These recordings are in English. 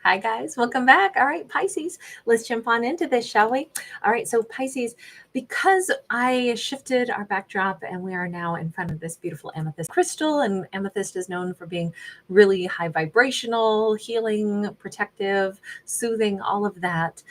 Hi, guys. Welcome back. All right, Pisces, let's jump on into this, shall we? All right, so Pisces, because I shifted our backdrop and we are now in front of this beautiful amethyst crystal, and amethyst is known for being really high vibrational, healing, protective, soothing, all of that,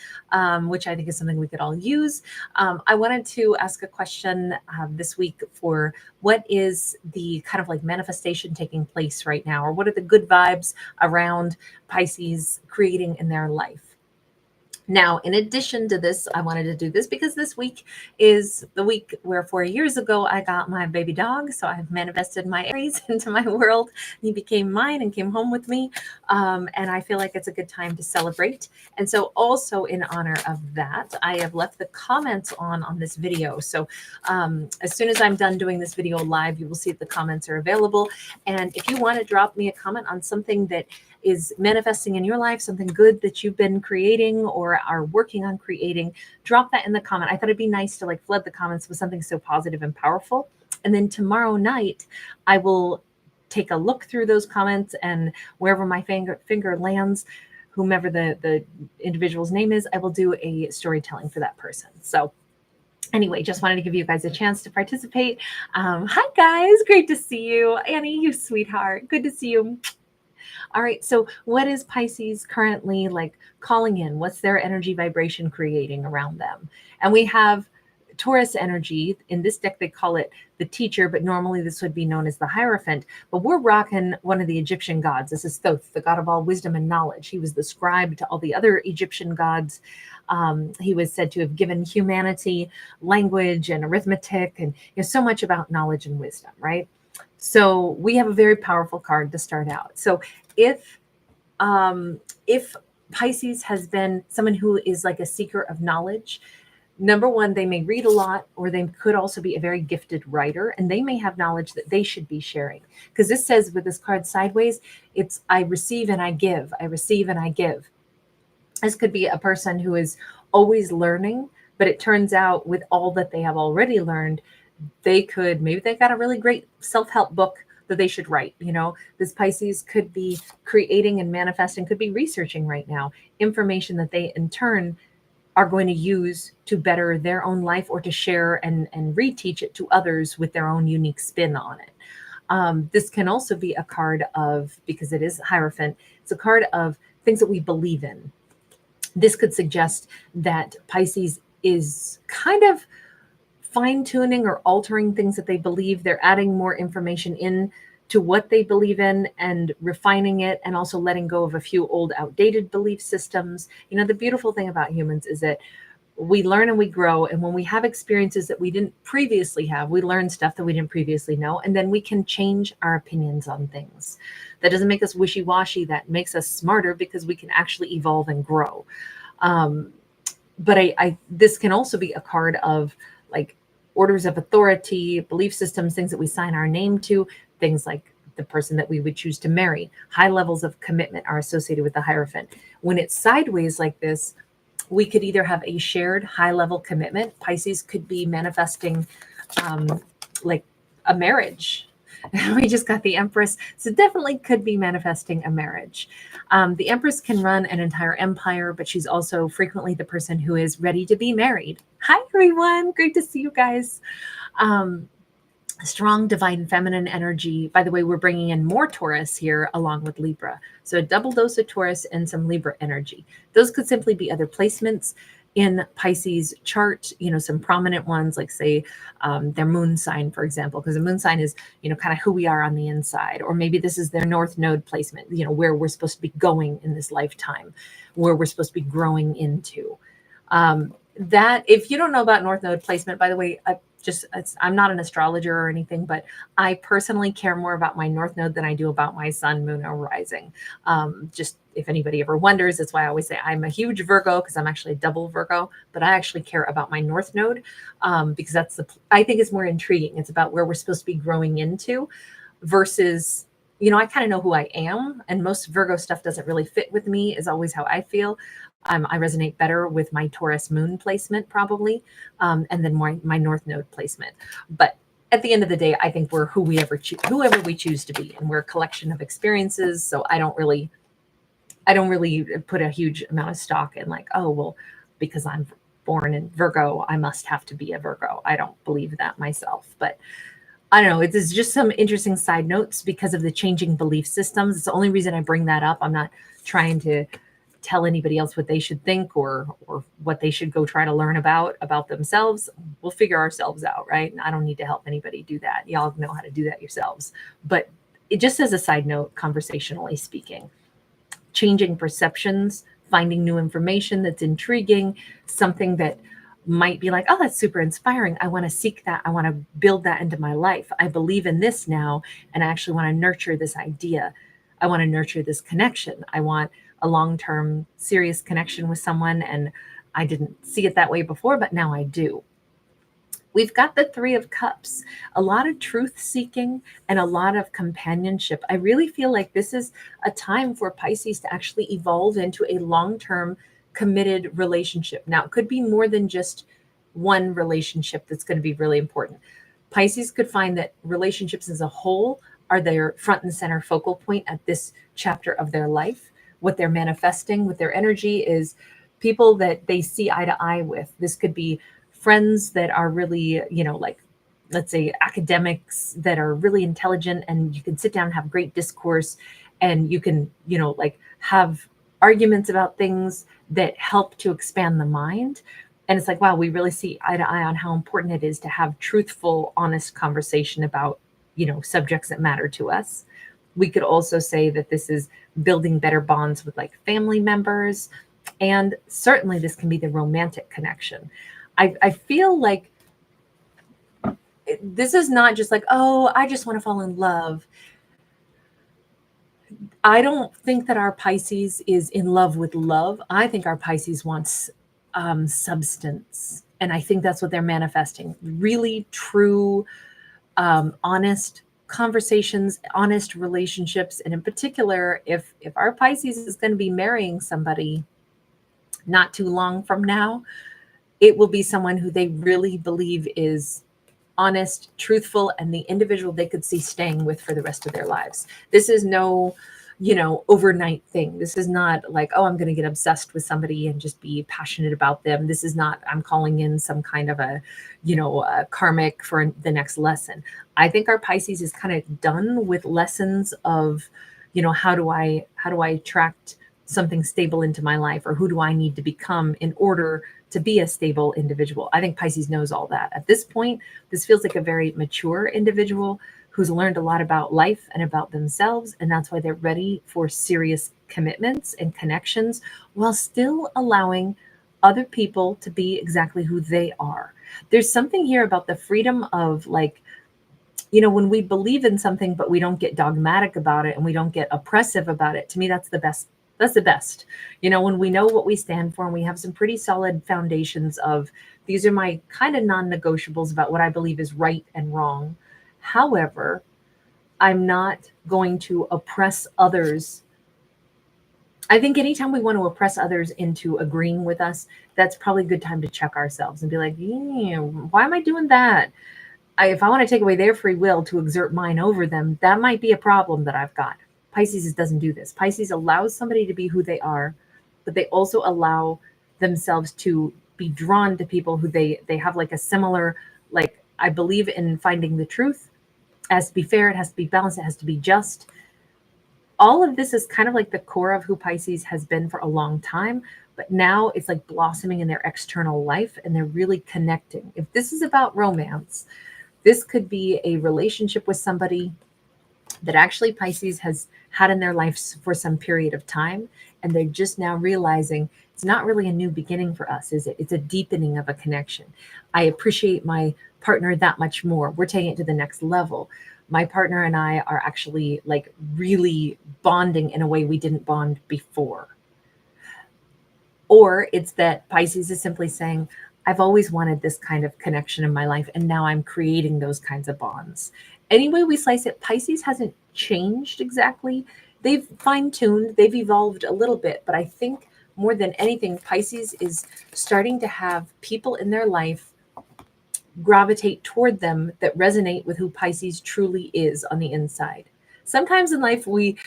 which I think is something we could all use. I wanted to ask a question this week for what is the kind of like manifestation taking place right now, or what are the good vibes around Pisces creating in their life. Now, in addition to this, I wanted to do this because this week is the week where 4 years ago I got my baby dog. So I've manifested my Aries into my world. He became mine and came home with me. And I feel like it's a good time to celebrate. And so also in honor of that, I have left the comments on this video. So as soon as I'm done doing this video live, you will see that the comments are available. And if you want to drop me a comment on something that is manifesting in your life, something good that you've been creating or are working on creating, drop that in the comment. I thought it'd be nice to like flood the comments with something so positive and powerful. And then tomorrow night, I will take a look through those comments, and wherever my finger lands, whomever the individual's name is, I will do a storytelling for that person. So anyway, just wanted to give you guys a chance to participate. Hi guys, great to see you. Annie, you sweetheart, good to see you. All right, so what is Pisces currently like calling in? What's their energy vibration creating around them? And we have Taurus energy. In this deck, they call it the teacher, but normally this would be known as the Hierophant. But we're rocking one of the Egyptian gods. This is Thoth, the god of all wisdom and knowledge. He was the scribe to all the other Egyptian gods. He was said to have given humanity language and arithmetic and so much about knowledge and wisdom, right? So we have a very powerful card to start out. So if Pisces has been someone who is like a seeker of knowledge, number one, they may read a lot, or they could also be a very gifted writer, and they may have knowledge that they should be sharing. Because this says with this card sideways, it's I receive and I give, I receive and I give. This could be a person who is always learning, but it turns out with all that they have already learned, maybe they got a really great self-help book that they should write. This Pisces could be creating and manifesting, could be researching right now information that they in turn are going to use to better their own life, or to share and reteach it to others with their own unique spin on it. This can also be a card of, because it is Hierophant, it's a card of things that we believe in. This could suggest that Pisces is kind of fine-tuning or altering things that they believe. They're adding more information in to what they believe in and refining it, and also letting go of a few old outdated belief systems. The beautiful thing about humans is that we learn and we grow, and when we have experiences that we didn't previously have, we learn stuff that we didn't previously know, and then we can change our opinions on things. That doesn't make us wishy-washy. That makes us smarter, because we can actually evolve and grow. But this can also be a card of like orders of authority, belief systems, things that we sign our name to, things like the person that we would choose to marry. High levels of commitment are associated with the Hierophant. When it's sideways like this, we could either have a shared high level commitment. Pisces could be manifesting like a marriage. We just got the Empress, so definitely could be manifesting a marriage. The Empress can run an entire empire, but she's also frequently the person who is ready to be married. Hi, everyone. Great to see you guys. Strong divine feminine energy. By the way, we're bringing in more Taurus here along with Libra. So a double dose of Taurus and some Libra energy. Those could simply be other placements in Pisces chart, some prominent ones, like say their moon sign, for example, because the moon sign is, kind of who we are on the inside. Or maybe this is their North Node placement, where we're supposed to be going in this lifetime, where we're supposed to be growing into. That, if you don't know about North Node placement, by the way, I'm not an astrologer or anything, but I personally care more about my North Node than I do about my sun, moon, or rising. Just if anybody ever wonders, that's why I always say I'm a huge Virgo, because I'm actually a double Virgo, but I actually care about my North Node because I think it's more intriguing. It's about where we're supposed to be growing into versus, I kind of know who I am, and most Virgo stuff doesn't really fit with me, is always how I feel. I resonate better with my Taurus moon placement probably, and then my North Node placement. But at the end of the day, I think we're whoever we choose to be, and we're a collection of experiences. So I I don't really put a huge amount of stock in like, oh, well, because I'm born in Virgo, I must have to be a Virgo. I don't believe that myself. But I don't know. It's just some interesting side notes because of the changing belief systems. It's the only reason I bring that up. I'm not trying to tell anybody else what they should think or what they should go try to learn about themselves. We'll figure ourselves out, right? And I don't need to help anybody do that. Y'all know how to do that yourselves. But it just as a side note, conversationally speaking, changing perceptions, finding new information that's intriguing, something that might be like, oh, that's super inspiring. I want to seek that. I want to build that into my life. I believe in this now, and I actually want to nurture this idea. I want to nurture this connection. I want a long-term serious connection with someone, and I didn't see it that way before, but now I do. We've got the Three of Cups, a lot of truth seeking and a lot of companionship. I really feel like this is a time for Pisces to actually evolve into a long-term committed relationship. Now, it could be more than just one relationship that's going to be really important. Pisces could find that relationships as a whole are their front and center focal point at this chapter of their life. What they're manifesting with their energy is people that they see eye to eye with. This could be friends that are really, like, let's say academics that are really intelligent, and you can sit down and have great discourse, and you can, like, have arguments about things that help to expand the mind. And it's like, wow, we really see eye to eye on how important it is to have truthful, honest conversation about, subjects that matter to us. We could also say that this is building better bonds with like family members. And certainly this can be the romantic connection. I feel like this is not just like, oh, I just want to fall in love. I don't think that our Pisces is in love with love. I think our Pisces wants substance. And I think that's what they're manifesting. Really true, honest conversations, honest relationships. And in particular, if our Pisces is going to be marrying somebody not too long from now, it will be someone who they really believe is honest, truthful, and the individual they could see staying with for the rest of their lives. This is no, overnight thing. This is not like, oh, I'm going to get obsessed with somebody and just be passionate about them. This is not, I'm calling in some kind of a karmic for the next lesson. I think our Pisces is kind of done with lessons of, how do I attract something stable into my life, or who do I need to become in order to be a stable individual. I think Pisces knows all that. At this point, this feels like a very mature individual who's learned a lot about life and about themselves, and that's why they're ready for serious commitments and connections while still allowing other people to be exactly who they are. There's something here about the freedom of, like, when we believe in something but we don't get dogmatic about it and we don't get oppressive about it. To me, that's the best. That's the best. When we know what we stand for and we have some pretty solid foundations of, these are my kind of non-negotiables about what I believe is right and wrong. However, I'm not going to oppress others. I think anytime we want to oppress others into agreeing with us, that's probably a good time to check ourselves and be like, why am I doing that? If I want to take away their free will to exert mine over them, that might be a problem that I've got. Pisces doesn't do this. Pisces allows somebody to be who they are, but they also allow themselves to be drawn to people who they have like a similar, like, I believe in finding the truth. It has to be fair. It has to be balanced. It has to be just. All of this is kind of like the core of who Pisces has been for a long time, but now it's like blossoming in their external life and they're really connecting. If this is about romance, this could be a relationship with somebody that actually Pisces has had in their lives for some period of time. And they're just now realizing it's not really a new beginning for us, is it? It's a deepening of a connection. I appreciate my partner that much more. We're taking it to the next level. My partner and I are actually like really bonding in a way we didn't bond before. Or it's that Pisces is simply saying, I've always wanted this kind of connection in my life, and now I'm creating those kinds of bonds. Any way we slice it, Pisces hasn't changed exactly. They've fine-tuned, they've evolved a little bit, but I think more than anything, Pisces is starting to have people in their life gravitate toward them that resonate with who Pisces truly is on the inside. Sometimes in life, we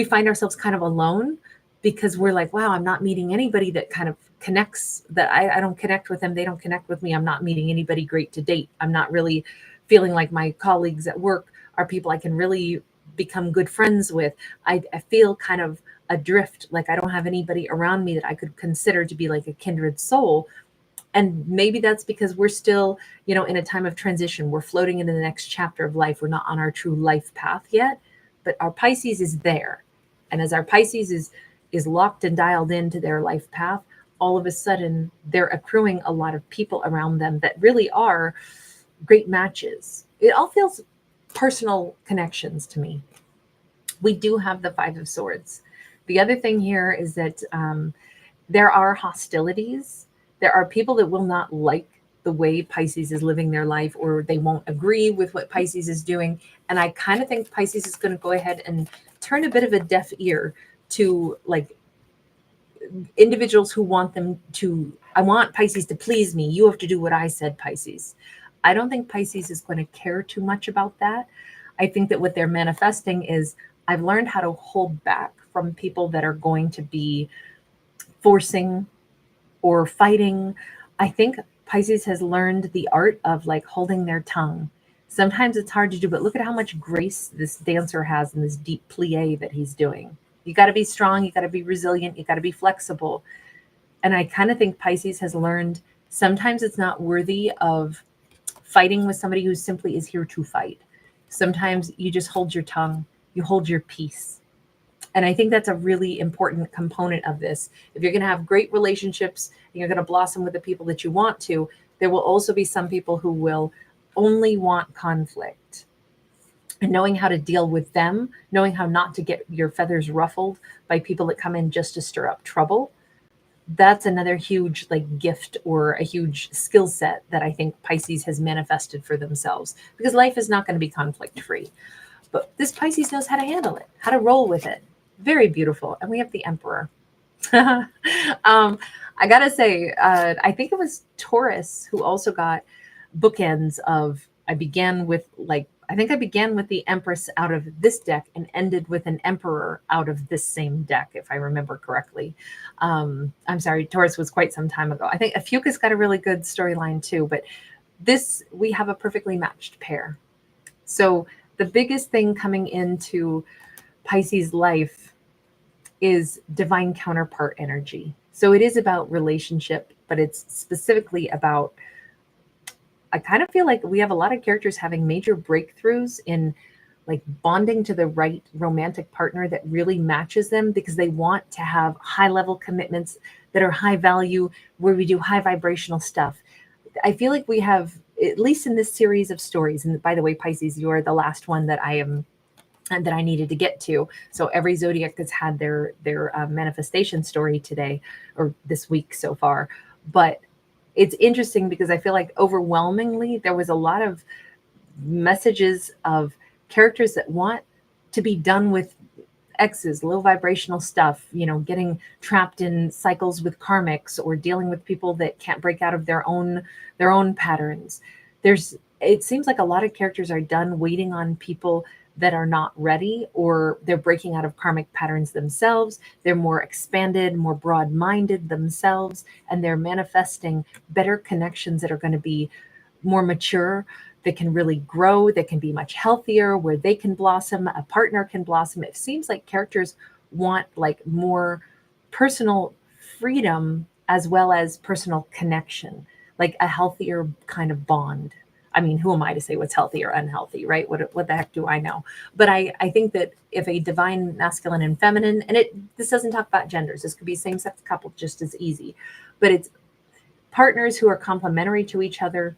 find ourselves kind of alone, because we're like, wow, I'm not meeting anybody that kind of connects, that I don't connect with them. They don't connect with me. I'm not meeting anybody great to date. I'm not really feeling like my colleagues at work are people I can really become good friends with. I feel kind of adrift, like I don't have anybody around me that I could consider to be like a kindred soul. And maybe that's because we're still, in a time of transition. We're floating into the next chapter of life. We're not on our true life path yet, but our Pisces is there. And as our Pisces is locked and dialed into their life path, all of a sudden they're accruing a lot of people around them that really are great matches. It all feels personal connections to me. We do have the Five of Swords. The other thing here is that there are hostilities. There are people that will not like the way Pisces is living their life, or they won't agree with what Pisces is doing. And I kind of think Pisces is going to go ahead and turn a bit of a deaf ear to like individuals who want them to, I want Pisces to please me. You have to do what I said, Pisces. I don't think Pisces is going to care too much about that. I think that what they're manifesting is, I've learned how to hold back from people that are going to be forcing or fighting. I think Pisces has learned the art of like holding their tongue. Sometimes it's hard to do, but look at how much grace this dancer has in this deep plie that he's doing. You got to be strong. You got to be resilient. You got to be flexible. And I kind of think Pisces has learned sometimes it's not worthy of fighting with somebody who simply is here to fight. Sometimes you just hold your tongue, you hold your peace. And I think that's a really important component of this. If you're going to have great relationships and you're going to blossom with the people that you want to, there will also be some people who will only want conflict. And knowing how to deal with them, knowing how not to get your feathers ruffled by people that come in just to stir up trouble, that's another huge like gift or a huge skill set that I think Pisces has manifested for themselves, because life is not going to be conflict free. But this Pisces knows how to handle it, how to roll with it. Very beautiful. And we have the Emperor. I gotta say, I think it was Taurus who also got bookends of, I began with the Empress out of this deck and ended with an Emperor out of this same deck, if I remember correctly. I'm sorry, Taurus was quite some time ago. I think Ophiuchus got a really good storyline too, but we have a perfectly matched pair. So the biggest thing coming into Pisces life is divine counterpart energy. So it is about relationship, but it's specifically about, I kind of feel like we have a lot of characters having major breakthroughs in like bonding to the right romantic partner that really matches them, because they want to have high level commitments that are high value, where we do high vibrational stuff. I feel like we have, at least in this series of stories, and by the way, Pisces, you are the last one that I needed to get to. So every zodiac has had their manifestation story today or this week so far. But it's interesting because I feel like overwhelmingly there was a lot of messages of characters that want to be done with exes, low vibrational stuff, getting trapped in cycles with karmics, or dealing with people that can't break out of their own patterns. It seems like a lot of characters are done waiting on people that are not ready, or they're breaking out of karmic patterns themselves. They're more expanded, more broad-minded themselves, and they're manifesting better connections that are going to be more mature, that can really grow, that can be much healthier, where they can blossom, a partner can blossom. It seems like characters want like more personal freedom as well as personal connection, like a healthier kind of bond. I mean, who am I to say what's healthy or unhealthy, right? What the heck do I know? But I think that if a divine masculine and feminine, and this doesn't talk about genders, this could be same-sex couple just as easy, but it's partners who are complementary to each other,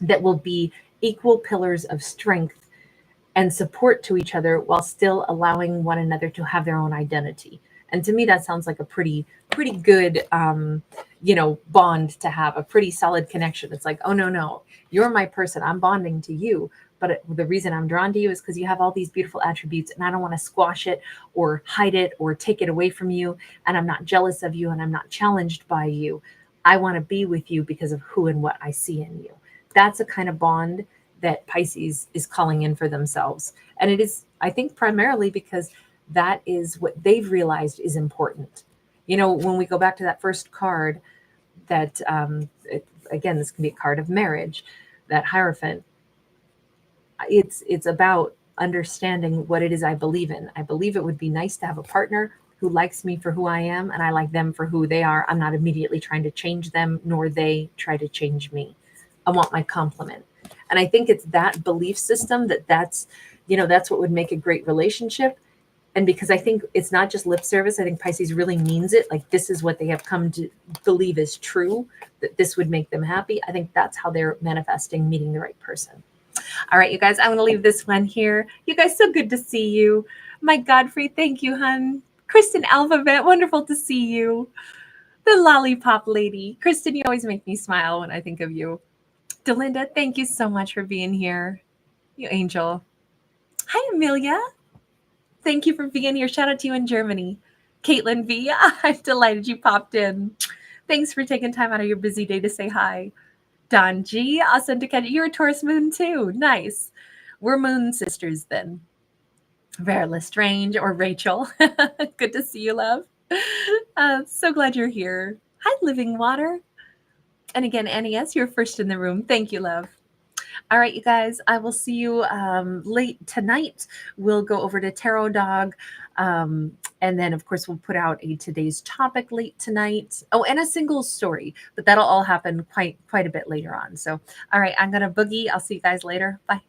that will be equal pillars of strength and support to each other while still allowing one another to have their own identity. And to me, that sounds like a pretty good, bond to have, a pretty solid connection. It's like, oh, no, you're my person. I'm bonding to you. But the reason I'm drawn to you is because you have all these beautiful attributes, and I don't want to squash it or hide it or take it away from you. And I'm not jealous of you, and I'm not challenged by you. I want to be with you because of who and what I see in you. That's a kind of bond that Pisces is calling in for themselves. And it is, I think, primarily because that is what they've realized is important. You know, when we go back to that first card, that again, this can be a card of marriage, that Hierophant. It's about understanding what it is I believe in. I believe it would be nice to have a partner who likes me for who I am and I like them for who they are. I'm not immediately trying to change them, nor they try to change me. I want my complement. And I think it's that belief system that's, you know, that's what would make a great relationship. And because I think it's not just lip service, I think Pisces really means it. Like, this is what they have come to believe is true, that this would make them happy. I think that's how they're manifesting meeting the right person. All right, you guys, I'm going to leave this one here. You guys, so good to see you. My Godfrey, thank you, hun. Kristen Alphabet, wonderful to see you. The Lollipop Lady. Kristen, you always make me smile when I think of you. Delinda, thank you so much for being here. You angel. Hi, Amelia. Thank you for being here. Shout out to you in Germany. Caitlin V, I'm delighted you popped in. Thanks for taking time out of your busy day to say hi. Don G, awesome to catch you. You're a Taurus moon too. Nice. We're moon sisters then. Vera Lestrange or Rachel. Good to see you, love. So glad you're here. Hi, Living Water. And again, Annie S., you're first in the room. Thank you, love. All right, you guys, I will see you late tonight. We'll go over to Tarot Dog. And then, of course, we'll put out a today's topic late tonight. Oh, and a single story, but that'll all happen quite a bit later on. So, all right, I'm going to boogie. I'll see you guys later. Bye.